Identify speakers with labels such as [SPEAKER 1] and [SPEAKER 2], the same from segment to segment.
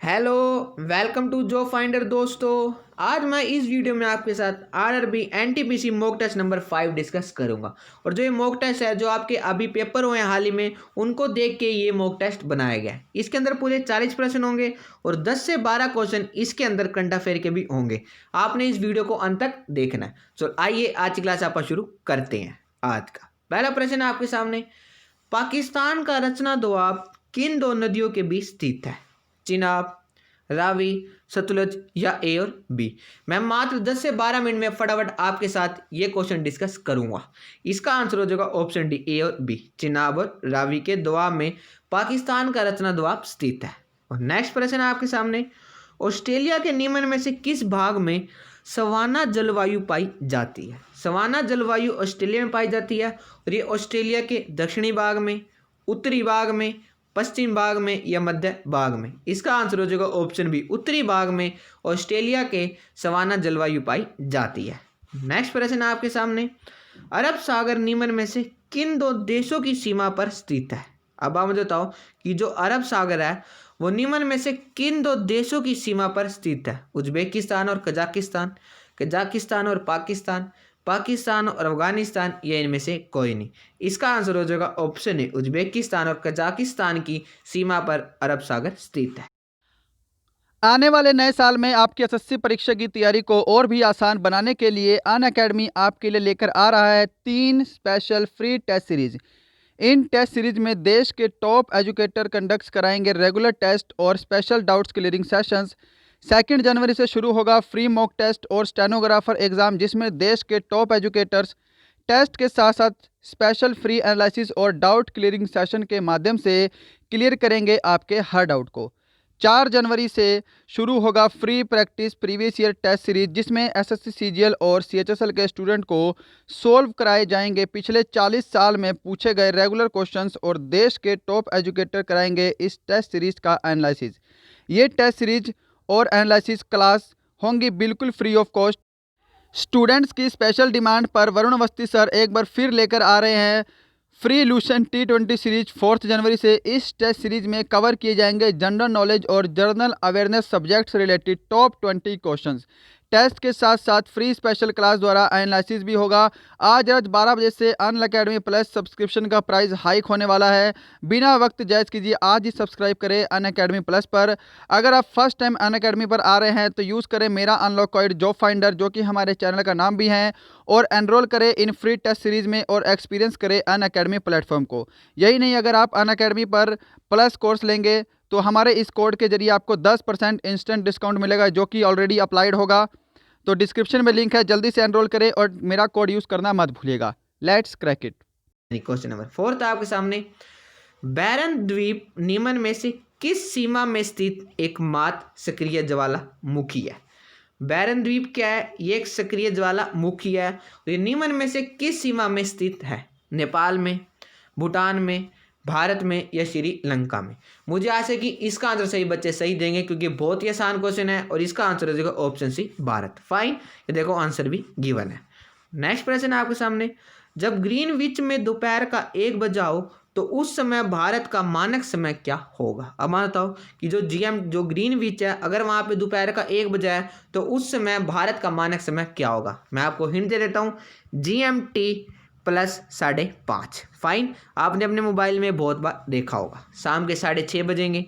[SPEAKER 1] Hello, welcome to job finder दोस्तों। आज मैं इस वीडियो में आपके साथ RRB NTPC mock test number 5 discuss करूंगा। और जो ये मॉक टेस्ट है, जो आपके अभी पेपर हुए हैं हाल ही में, उनको देख के ये मॉक टेस्ट बनाया गया है। इसके अंदर पूरे 40 प्रश्न होंगे और 10 से 12 क्वेश्चन इसके अंदर करंट अफेयर के भी होंगे। आपने इस वीडियो को अंत तक देखना है। चलो आइए आज की क्लास आप शुरू करते हैं। आज का पहला प्रश्न है आपके सामने, पाकिस्तान का रचना दोआब किन दो नदियों के बीच स्थित है? चिनाब, रावी, सतलुज या ए और बी? मैं मात्र 10 से 12 मिनट में फटाफट आपके साथ ये क्वेश्चन डिस्कस करूंगा। इसका आंसर हो जाएगा ऑप्शन डी, ए और बी। चिनाब और रावी के दोआब में पाकिस्तान का रचना दोआब स्थित है। और नेक्स्ट प्रश्न है आपके सामने, ऑस्ट्रेलिया के निम्न में से किस भाग में सवाना जलवायु पाई जाती है? सवाना जलवायु ऑस्ट्रेलिया में पाई जाती है और ये ऑस्ट्रेलिया के दक्षिणी भाग में, उत्तरी भाग में, पश्चिम भाग में या मध्य भाग में? इसका आंसर हो जाएगा ऑप्शन बी, उत्तरी भाग में ऑस्ट्रेलिया के सवाना जलवायु पाई जाती है। नेक्स्ट प्रश्न है आपके सामने, अरब सागर निम्न में से किन दो देशों की सीमा पर स्थित है? अब आप मुझे बताओ कि जो अरब सागर है वो निम्न में से किन दो देशों की सीमा पर स्थित है? उज्बेकिस्तान और कजाकिस्तान, कजाकिस्तान और पाकिस्तान, पाकिस्तान और अफगानिस्तान या इनमें से कोई नहीं? इसका आंसर हो जाएगा ऑप्शन ए, उज्बेकिस्तान और कजाकिस्तान की सीमा पर अरब सागर स्थित है।
[SPEAKER 2] आने वाले नए साल में आपकी एसएससी परीक्षा की तैयारी को और भी आसान बनाने के लिए अनअकैडमी आपके लिए लेकर आ रहा है 3 स्पेशल फ्री टेस्ट सीरीज। इन टेस्ट सीरीज में देश के टॉप एजुकेटर कंडक्ट कराएंगे रेगुलर टेस्ट और स्पेशल डाउट्स क्लियरिंग सेशंस। 2 जनवरी से शुरू होगा फ्री मॉक टेस्ट और स्टेनोग्राफर एग्जाम, जिसमें देश के टॉप एजुकेटर्स टेस्ट के साथ साथ स्पेशल फ्री एनालिसिस और डाउट क्लियरिंग सेशन के माध्यम से क्लियर करेंगे आपके हर डाउट को। 4 जनवरी से शुरू होगा free practice previous year test series, जिसमें एसएससी सीजीएल और सीएचएसएल के स्टूडेंट को सोल्व कराए जाएंगे पिछले 40 साल में पूछे गए रेगुलर क्वेश्चंस और देश के टॉप एजुकेटर कराएंगे इस टेस्ट सीरीज का एनालिसिस। ये टेस्ट सीरीज और एनालिसिस क्लास होंगी बिल्कुल फ्री ऑफ कॉस्ट। स्टूडेंट्स की स्पेशल डिमांड पर वरुण अवस्थी सर एक बार फिर लेकर आ रहे हैं फ्री इल्यूशन T20 सीरीज। 4 जनवरी से इस टेस्ट सीरीज में कवर किए जाएंगे जनरल नॉलेज और general awareness subjects related top 20 questions. Test के साथ साथ फ्री स्पेशल क्लास द्वारा एनालिसिस भी होगा। आज रात 12 बजे से अनअकैडमी प्लस सब्सक्रिप्शन का प्राइस हाइक होने वाला है। बिना वक्त जायज़ कीजिए, आज ही सब्सक्राइब करें अनअकैडमी प्लस पर। अगर आप फर्स्ट टाइम अनअकैडमी पर आ रहे हैं तो यूज़ करें मेरा अनलॉक कोड जॉब फाइंडर, जो कि हमारे चैनल का नाम भी है, और एनरोल करें इन फ्री टेस्ट सीरीज़ में और एक्सपीरियंस करें अनअकैडमी प्लेटफॉर्म को। यही नहीं, अगर आप अनअकैडमी पर प्लस कोर्स लेंगे तो हमारे इस कोड के जरिए आपको 10% इंस्टेंट डिस्काउंट मिलेगा, जो कि ऑलरेडी अप्लाइड होगा। तो डिस्क्रिप्शन में लिंक है, जल्दी से एनरोल करें और मेरा कोड यूज़ करना मत भूलिएगा। Let's crack it.
[SPEAKER 1] Question number 4 आपके सामने, बैरन द्वीप निम्न में से किस सीमा में स्थित एकमात्र सक्रिय ज्वालामुखी है? बैरन द्वीप क्या है? ये एक सक्रिय ज्वालामुखी है। तो ये निम्न में से किस सीमा में स्थित है? नेपाल में, भूटान में, भारत में या श्रीलंका में? मुझे आशा है कि इसका आंसर सही बच्चे सही देंगे, क्योंकि बहुत ही आसान क्वेश्चन है और इसका आंसर हो जाएगा ऑप्शन सी, भारत। फाइन, ये देखो आंसर भी गिवन है। नेक्स्ट प्रश्न है आपके सामने, जब ग्रीनविच में दोपहर का 1 बजा हो तो उस समय भारत का मानक समय क्या होगा? अब मान बताओ कि जो ग्रीनविच है, अगर वहाँ पे दोपहर का 1 बजा है तो उस समय भारत का मानक समय क्या होगा? मैं आपको हिंट दे देता हूँ, GMT प्लस 5:30। फाइन, आपने अपने मोबाइल में बहुत बार देखा होगा। शाम के 6:30 बजेंगे,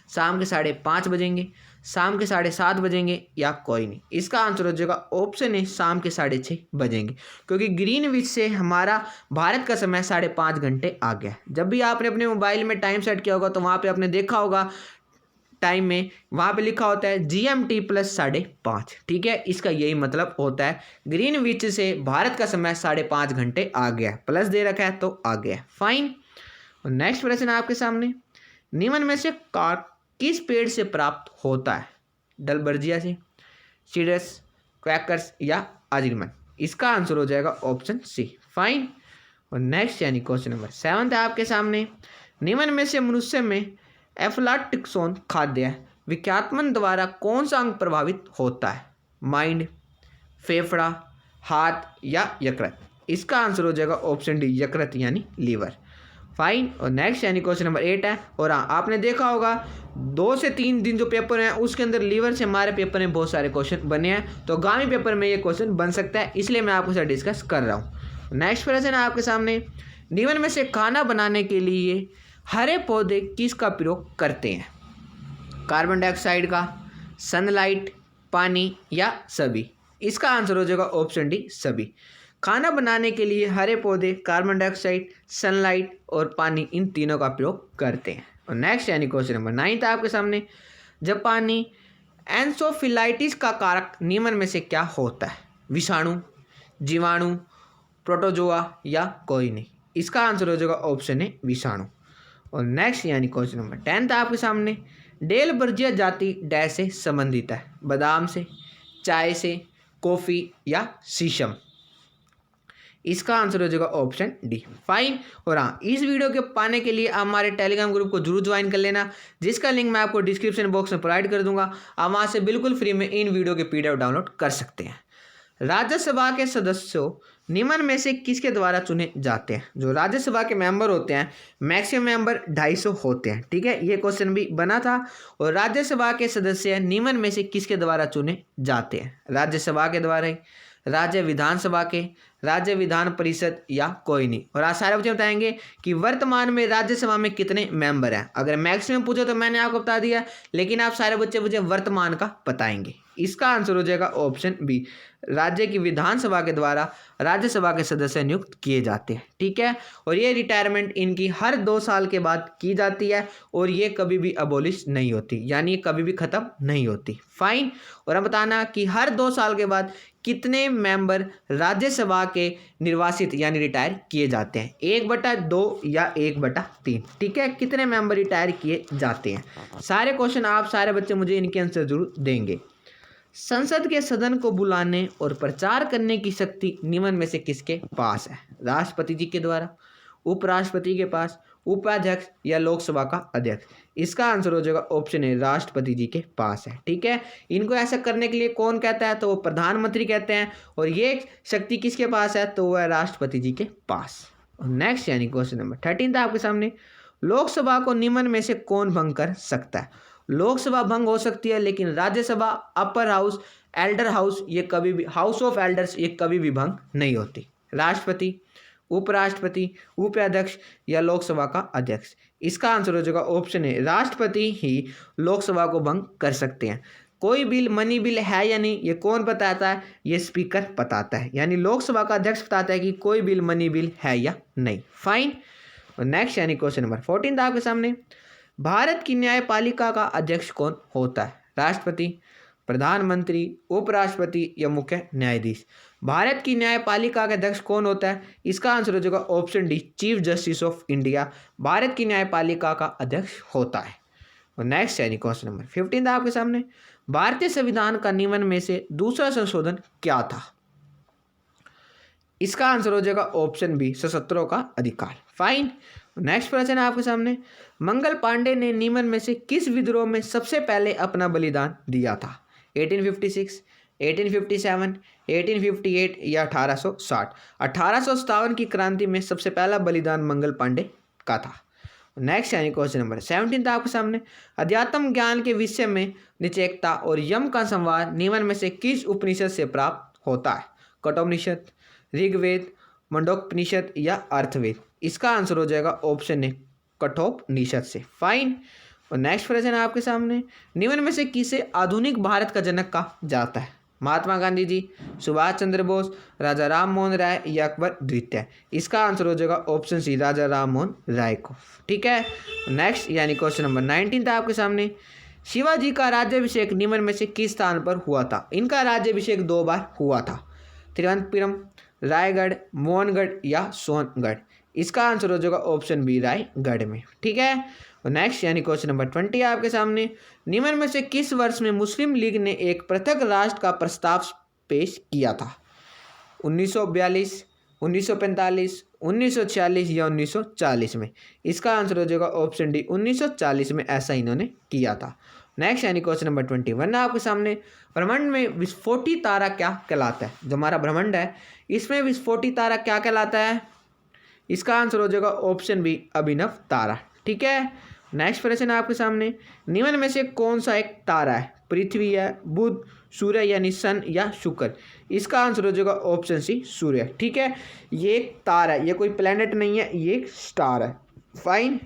[SPEAKER 1] शाम के 5:30 बजेंगे, शाम के 7:30 बजेंगे या कोई नहीं? इसका आंसर हो जाएगा ऑप्शन ए, शाम के 6:30 बजेंगे, क्योंकि ग्रीनविच से हमारा भारत का समय 5.5 घंटे आ गया है। जब भी आपने अपने मोबाइल में टाइम सेट किया होगा तो वहाँ पे आपने देखा होगा टाइम में वहाँ पे लिखा होता है GMT प्लस 5:30। ठीक है, इसका यही मतलब होता है, ग्रीनविच से भारत का समय 5.5 घंटे आ गया है, प्लस दे रखा है तो आ गया है। फाइन, और नेक्स्ट प्रश्न है आपके सामने, निम्न में से कार्प किस पेड़ से प्राप्त होता है? डलबर्जिया से, सीडस, क्वैकर्स या अजरमन? इसका आंसर हो जाएगा ऑप्शन सी। फाइन, और नेक्स्ट यानी क्वेश्चन नंबर 7 है आपके सामने, निम्न में से मनुष्य में एफ्लाटॉक्सिन खाद्य विख्यातमन द्वारा कौन सा अंग प्रभावित होता है? माइंड, फेफड़ा, हाथ या यकृत? इसका आंसर हो जाएगा ऑप्शन डी, यकृत यानी लीवर। फाइन। और नेक्स्ट यानी क्वेश्चन नंबर 8 है। और हाँ, आपने देखा होगा 2 से 3 दिन जो पेपर हैं उसके अंदर लीवर से हमारे पेपर में बहुत सारे क्वेश्चन बने हैं, तो आगामी पेपर में ये क्वेश्चन बन सकता है, इसलिए मैं आपके साथ डिस्कस कर रहा हूँ। नेक्स्ट प्रश्न है आपके सामने, निम्न में से खाना बनाने के लिए हरे पौधे किसका प्रयोग करते हैं? कार्बन डाइऑक्साइड का, सनलाइट, पानी या सभी? इसका आंसर हो जाएगा ऑप्शन डी, सभी। खाना बनाने के लिए हरे पौधे कार्बन डाइऑक्साइड, सनलाइट और पानी, इन तीनों का प्रयोग करते हैं। और नेक्स्ट यानी क्वेश्चन नंबर 9 था आपके सामने, जापानी एंसोफिलाइटिस का कारक निम्न में से क्या होता है? विषाणु, जीवाणु, प्रोटोजोआ या कोई नहीं? इसका आंसर हो जाएगा ऑप्शन ए, विषाणु। और नेक्स्ट यानी क्वेश्चन नंबर 10 था आपके सामने, डेल बर्जिया जाति डैश से संबंधित है? बादाम से, चाय से, कॉफ़ी या शीशम? इसका आंसर हो जाएगा ऑप्शन डी, फाइन। और हाँ, इस वीडियो के पाने के लिए आप हमारे टेलीग्राम ग्रुप को जरूर ज्वाइन कर लेना, जिसका लिंक मैं आपको डिस्क्रिप्शन बॉक्स में प्रोवाइड कर दूंगा। आप वहाँ से बिल्कुल फ्री में इन वीडियो के PDF डाउनलोड कर सकते हैं। राज्यसभा के सदस्यों निम्न में से किसके द्वारा चुने जाते हैं? जो राज्यसभा के मेंबर होते हैं, मैक्सिमम मेंबर 250 होते हैं, ठीक है, ये क्वेश्चन भी बना था। और राज्यसभा के सदस्य निम्न में से किसके द्वारा चुने जाते हैं? राज्यसभा के द्वारा, राज्य विधानसभा के, राज्य विधान परिषद या कोई नहीं? और आज सारे बच्चे बताएंगे कि वर्तमान में राज्यसभा में कितने मेंबर हैं। अगर मैक्सिमम पूछो तो मैंने आपको बता दिया, लेकिन आप सारे बच्चे मुझे वर्तमान का बताएंगे। इसका आंसर हो जाएगा ऑप्शन बी, राज्य की विधानसभा के द्वारा राज्यसभा के सदस्य नियुक्त किए जाते हैं, ठीक है। और ये रिटायरमेंट इनकी हर 2 साल के बाद की जाती है और ये कभी भी अबोलिश नहीं होती, यानी ये कभी भी खत्म नहीं होती, फाइन। और अब बताना कि हर 2 साल के बाद कितने मेंबर राज्यसभा के निर्वासित यानी रिटायर किए जाते हैं? 1/2 या 1/3, ठीक है, कितने मेंबर रिटायर किए जाते हैं? सारे क्वेश्चन आप सारे बच्चे मुझे इनके आंसर जरूर देंगे। संसद के सदन को बुलाने और प्रचार करने की शक्ति निम्न में से किसके पास है? राष्ट्रपति जी के द्वारा, उपराष्ट्रपति के पास, उपाध्यक्ष या लोकसभा का अध्यक्ष? इसका आंसर हो जाएगा ऑप्शन ए, राष्ट्रपति जी के पास है, ठीक है। इनको ऐसा करने के लिए कौन कहता है? तो वो प्रधानमंत्री कहते हैं। और ये शक्ति किसके पास है? तो वह है राष्ट्रपति जी के पास। नेक्स्ट यानी क्वेश्चन नंबर 13 था आपके सामने, लोकसभा को निम्न में से कौन भंग कर सकता है? लोकसभा भंग हो सकती है, लेकिन Rajya Sabha, upper house, Elder house, ये कभी भी, हाउस ऑफ एल्डर्स, ये कभी भी भंग नहीं होती। राष्ट्रपति, उपराष्ट्रपति, उपाध्यक्ष या लोकसभा का अध्यक्ष? इसका आंसर हो जाएगा ऑप्शन ए, राष्ट्रपति ही लोकसभा को भंग कर सकते हैं। कोई बिल मनी बिल है या नहीं, ये कौन बताता है? ये स्पीकर बताता है, यानी लोकसभा का अध्यक्ष बताता है कि कोई बिल मनी बिल है या नहीं, फाइन। और नेक्स्ट यानी क्वेश्चन नंबर 14 था आपके सामने, भारत की न्यायपालिका का अध्यक्ष कौन होता है? राष्ट्रपति, प्रधानमंत्री, उपराष्ट्रपति या मुख्य न्यायाधीश? भारत की न्यायपालिका का अध्यक्ष कौन होता है? इसका आंसर हो जाएगा option D, chief justice of India Bharat की न्यायपालिका का अध्यक्ष होता है। और नेक्स्ट यानी क्वेश्चन नंबर 15 था आपके सामने, भारतीय संविधान का निम्न में से दूसरा संशोधन क्या था? इसका आंसर हो जाएगा ऑप्शन बी, सशस्त्रों का अधिकार, फाइन। नेक्स्ट प्रश्न है आपके सामने, मंगल पांडे ने निम्न में से किस विद्रोह में सबसे पहले अपना बलिदान दिया था? 1856, 1857, 1858 या 1860? 1857 की क्रांति में सबसे पहला बलिदान मंगल पांडे का था। नेक्स्ट यानी क्वेश्चन नंबर 17 था आपके सामने, अध्यात्म ज्ञान के विषय में निचेकता और यम का संवाद निम्न में से किस उपनिषद से प्राप्त होता है? कठोपनिषद, ऋग्वेद, मंडोकपनिषद या अर्थवेद? इसका आंसर हो जाएगा ऑप्शन ए, कठोपनिषद से, फाइन। और नेक्स्ट प्रश्न है आपके सामने, निम्न में से किसे आधुनिक भारत का जनक कहा जाता है? महात्मा गांधी जी, सुभाष चंद्र बोस, राजा राम मोहन राय या अकबर द्वितीय? इसका आंसर हो जाएगा ऑप्शन सी, राजा राम मोहन राय को, ठीक है। नेक्स्ट यानी क्वेश्चन नंबर 19 था आपके सामने, शिवाजी का राज्याभिषेक निम्न में से किस स्थान पर हुआ था? इनका राज्याभिषेक 2 बार हुआ था, तिरुवनंतपुरम, रायगढ़, मोहनगढ़ या सोनगढ़? इसका आंसर हो जाएगा ऑप्शन बी, रायगढ़ में, ठीक है। और नेक्स्ट यानी क्वेश्चन नंबर 20 है आपके सामने, निम्न में से किस वर्ष में मुस्लिम लीग ने एक पृथक राष्ट्र का प्रस्ताव पेश किया था? 1942, 1945, 1946 या 1940 में? इसका आंसर हो जाएगा ऑप्शन डी, 1940 में ऐसा इन्होंने किया था। नेक्स्ट यानी क्वेश्चन नंबर 21 है आपके सामने, ब्रह्मांड में विस्फोटी तारा क्या कहलाता है? जो हमारा ब्रह्मांड है, इसमें विस्फोटी तारा क्या कहलाता है? इसका आंसर हो जाएगा ऑप्शन बी अभिनव तारा। ठीक है, नेक्स्ट प्रश्न है आपके सामने, निम्न में से कौन सा एक तारा है? पृथ्वी है, बुध, सूर्य यानी सन या शुक्र? इसका आंसर हो जाएगा ऑप्शन सी सूर्य। ठीक है, ये एक तारा है, ये कोई प्लेनेट नहीं है, ये एक स्टार है। फाइन।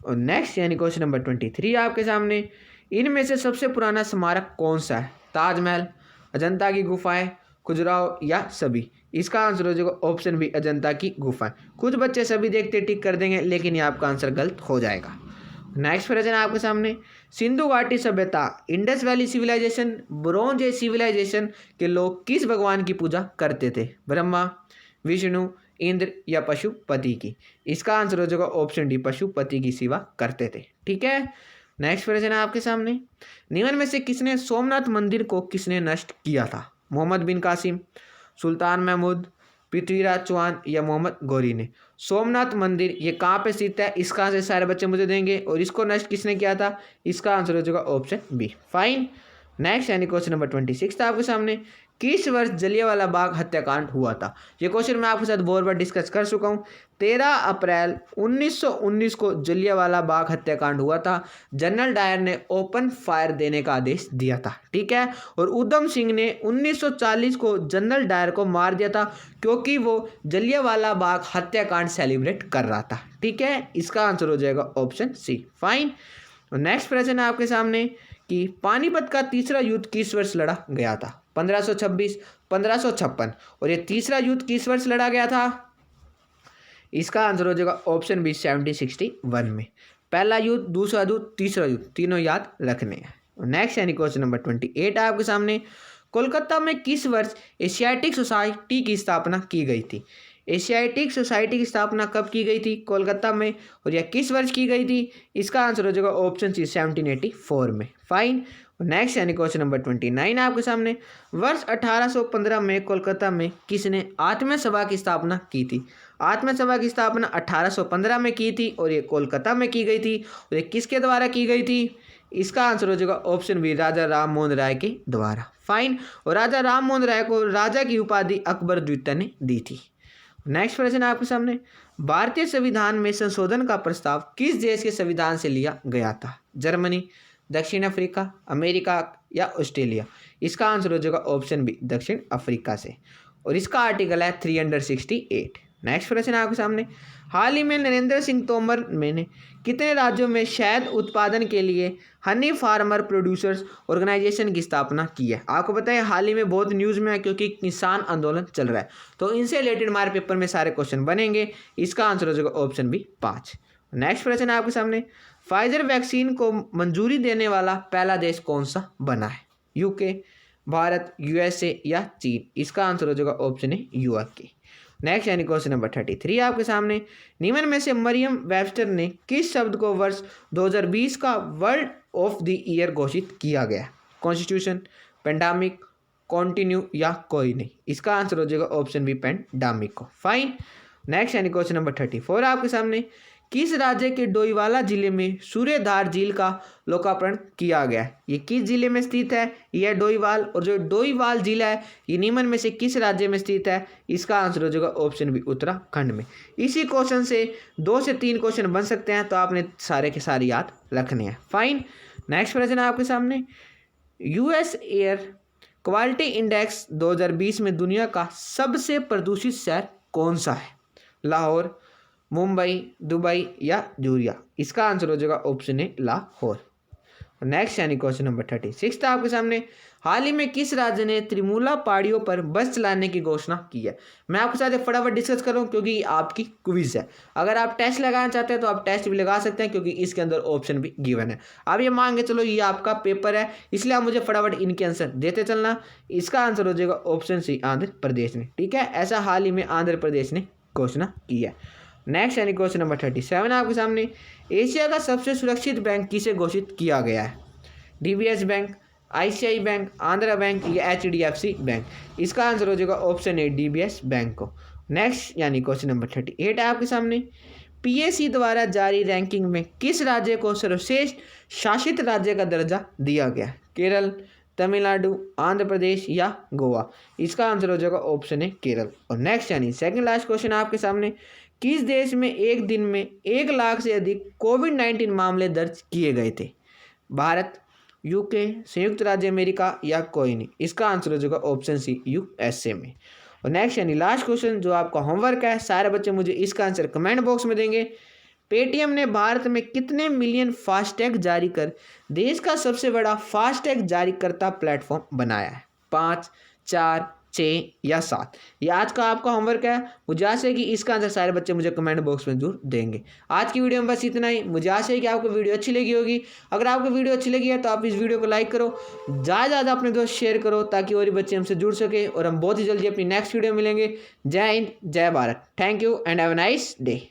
[SPEAKER 1] और नेक्स्ट यानी क्वेश्चन नंबर 23 आपके सामने, इनमें से सबसे पुराना स्मारक कौन सा है? ताजमहल, अजंता की गुफाएं, खजुराहो या सभी? इसका आंसर हो जाएगा ऑप्शन बी अजंता की गुफाएं। कुछ बच्चे सभी देखते टिक कर देंगे, लेकिन ये आपका आंसर गलत हो जाएगा। नेक्स्ट प्रश्न है आपके सामने, सिंधु घाटी सभ्यता, Indus valley civilisation, bronze age civilisation के लोग किस भगवान की पूजा करते थे? ब्रह्मा, विष्णु, इंद्र या पशुपति की? इसका आंसर हो जाएगा ऑप्शन डी पशुपति की सेवा करते थे। ठीक है, नेक्स्ट प्रश्न है आपके सामने, निम्न में से किसने सोमनाथ मंदिर को किसने नष्ट किया था? मोहम्मद बिन कासिम, सुल्तान महमूद, पृथ्वीराज चौहान या मोहम्मद गौरी ने? सोमनाथ मंदिर ये कहाँ पे स्थित है? इसका आंसर सारे बच्चे मुझे देंगे। और इसको नष्ट किसने किया था? इसका आंसर हो जाएगा ऑप्शन बी। फाइन। नेक्स्ट यानी क्वेश्चन नंबर 26 था आपके सामने, किस वर्ष जलियांवाला बाग हत्याकांड हुआ था? ये क्वेश्चन मैं आपके साथ बहुत बार डिस्कस कर चुका हूँ। 13 अप्रैल 1919 को जलियांवाला बाग हत्याकांड हुआ था। जनरल डायर ने ओपन फायर देने का आदेश दिया था। ठीक है, और उधम सिंह ने 1940 को जनरल डायर को मार दिया था, क्योंकि वो जलियांवाला बाग हत्याकांड सेलिब्रेट कर रहा था। ठीक है, इसका आंसर हो जाएगा ऑप्शन सी। फाइन। नेक्स्ट प्रश्न है आपके सामने कि पानीपत का तीसरा युद्ध किस वर्ष लड़ा गया था? 1526, 1556। और ये तीसरा युद्ध किस वर्ष लड़ा गया था? इसका आंसर हो जाएगा ऑप्शन बी 1761 में। पहला युद्ध, दूसरा युद्ध, तीसरा युद्ध, तीनों याद रखने हैं। नेक्स्ट यानी क्वेश्चन नंबर 28 है आपके सामने, कोलकाता में किस वर्ष एशियाटिक सोसाइटी की स्थापना की गई थी? एशियाटिक सोसाइटी की स्थापना कब की गई थी कोलकाता में, और यह किस वर्ष की गई थी? इसका आंसर हो जाएगा ऑप्शन सी 1784 में। फाइन। नेक्स्ट यानी क्वेश्चन नंबर 29 है आपके सामने, वर्ष 1815 में कोलकाता में किसने आत्म सभा की स्थापना की थी? आत्म सभा की स्थापना 1815 में की थी, और ये कोलकाता में की गई थी। और ये किसके द्वारा की गई थी? इसका आंसर हो जाएगा ऑप्शन बी राजा राम मोहन राय के द्वारा। फाइन। और राजा राम मोहन राय को राजा की उपाधि अकबर द्वितीय ने दी थी। नेक्स्ट प्रश्न है आपके सामने, भारतीय संविधान में संशोधन का प्रस्ताव किस देश के संविधान से लिया गया था? जर्मनी, दक्षिण अफ्रीका, अमेरिका या ऑस्ट्रेलिया? इसका आंसर हो जाएगा ऑप्शन बी दक्षिण अफ्रीका से, और इसका आर्टिकल है 368। नेक्स्ट प्रश्न है आपके सामने, हाल ही में नरेंद्र सिंह तोमर ने कितने राज्यों में शहद उत्पादन के लिए हनी फार्मर प्रोड्यूसर्स ऑर्गेनाइजेशन की स्थापना की है? आपको पता है हाल ही में बहुत न्यूज़ में है, क्योंकि किसान आंदोलन चल रहा है, तो इनसे रिलेटेड हमारे पेपर में सारे क्वेश्चन बनेंगे। इसका आंसर हो जाएगा ऑप्शन बी 5। नेक्स्ट प्रश्न है आपके सामने, फाइजर वैक्सीन को मंजूरी देने वाला पहला देश कौन सा बना है? यूके, भारत, यूएसए या चीन? इसका आंसर हो जाएगा ऑप्शन ए यूके। नेक्स्ट यानी क्वेश्चन नंबर 33 आपके सामने, निम्न में से मरियम वेबस्टर ने किस शब्द को वर्ष 2020 का वर्ड ऑफ द ईयर घोषित किया गया? कॉन्स्टिट्यूशन, पेंडेमिक, कॉन्टिन्यू या कोई नहीं? इसका आंसर हो जाएगा ऑप्शन बी पेंडेमिक को। फाइन। नेक्स्ट यानी क्वेश्चन नंबर 34 आपके सामने, किस राज्य के डोईवाला जिले में सूर्यधार झील का लोकार्पण किया गया है? ये किस जिले में स्थित है? यह डोईवाल। और जो डोईवाल जिला है ये निम्न में से किस राज्य में स्थित है? इसका आंसर हो जाएगा ऑप्शन बी उत्तराखंड में। इसी क्वेश्चन से 2 से 3 क्वेश्चन बन सकते हैं, तो आपने सारे के सारे याद रखने हैं। फाइन। नेक्स्ट प्रश्न है आपके सामने, यूएस एयर क्वालिटी इंडेक्स 2020 में दुनिया का सबसे प्रदूषित शहर कौन सा है? लाहौर, मुंबई, दुबई या जूरिया? इसका आंसर हो जाएगा ऑप्शन ए लाहौर। नेक्स्ट यानी क्वेश्चन नंबर 36 था आपके सामने, हाल ही में किस राज्य ने त्रिमुला पहाड़ियों पर बस चलाने की घोषणा की है? मैं आपके साथ फटाफट डिस्कस करूं, क्योंकि आपकी क्विज है। अगर आप टेस्ट लगाना चाहते हैं तो आप टेस्ट भी लगा सकते हैं, क्योंकि इसके अंदर ऑप्शन भी गिवन है। अब ये मान के चलो ये आपका पेपर है, इसलिए आप मुझे फटाफट इनके आंसर देते चलना। इसका आंसर हो जाएगा ऑप्शन सी आंध्र प्रदेश ने। ठीक है, ऐसा हाल ही में आंध्र प्रदेश ने घोषणा की है। नेक्स्ट यानी क्वेश्चन नंबर 37 आपके सामने, एशिया का सबसे सुरक्षित बैंक किसे घोषित किया गया है? DBS bank, ICI bank, Andhra bank या एचडीएफसी बैंक? इसका आंसर हो जाएगा ऑप्शन ए डीबीएस बैंक को। नेक्स्ट यानी क्वेश्चन नंबर 38 है आपके सामने, पीएसी द्वारा जारी रैंकिंग में किस राज्य को सर्वश्रेष्ठ शासित राज्य का दर्जा दिया गया? केरल, तमिलनाडु, आंध्र प्रदेश या गोवा? इसका आंसर हो जाएगा ऑप्शन ए केरल। और नेक्स्ट यानी सेकंड लास्ट क्वेश्चन आपके सामने, किस देश में एक दिन में 1 लाख से अधिक कोविड-19 मामले दर्ज किए गए थे? भारत, यूके, संयुक्त राज्य अमेरिका या कोई नहीं। इसका आंसर हो जाएगा ऑप्शन सी, यूएसए में। और नेक्स्ट यानी लास्ट क्वेश्चन जो आपका होमवर्क है, सारे बच्चे मुझे इसका आंसर कमेंट बॉक्स में देंगे। पेटीएम ने भारत में कितने मिलियन फास्टैग जारी कर देश का सबसे बड़ा फास्टैग जारीकर्ता प्लेटफॉर्म बनाया है? 5, 4, 6 या 7? ये आज का आपका होमवर्क है। मुझे आशा है कि इसका आंसर सारे बच्चे मुझे कमेंट बॉक्स में जरूर देंगे। आज की वीडियो में बस इतना ही। मुझे आशा है कि आपको वीडियो अच्छी लगी होगी। अगर आपको वीडियो अच्छी लगी है तो आप इस वीडियो को लाइक करो, ज़्यादा ज़्यादा अपने दोस्त शेयर करो ताकि और भी बच्चे हमसे जुड़ सके। और हम बहुत ही जल्दी अपनी नेक्स्ट वीडियो मिलेंगे। जय हिंद, जय Bharat. Thank you and have a nice day.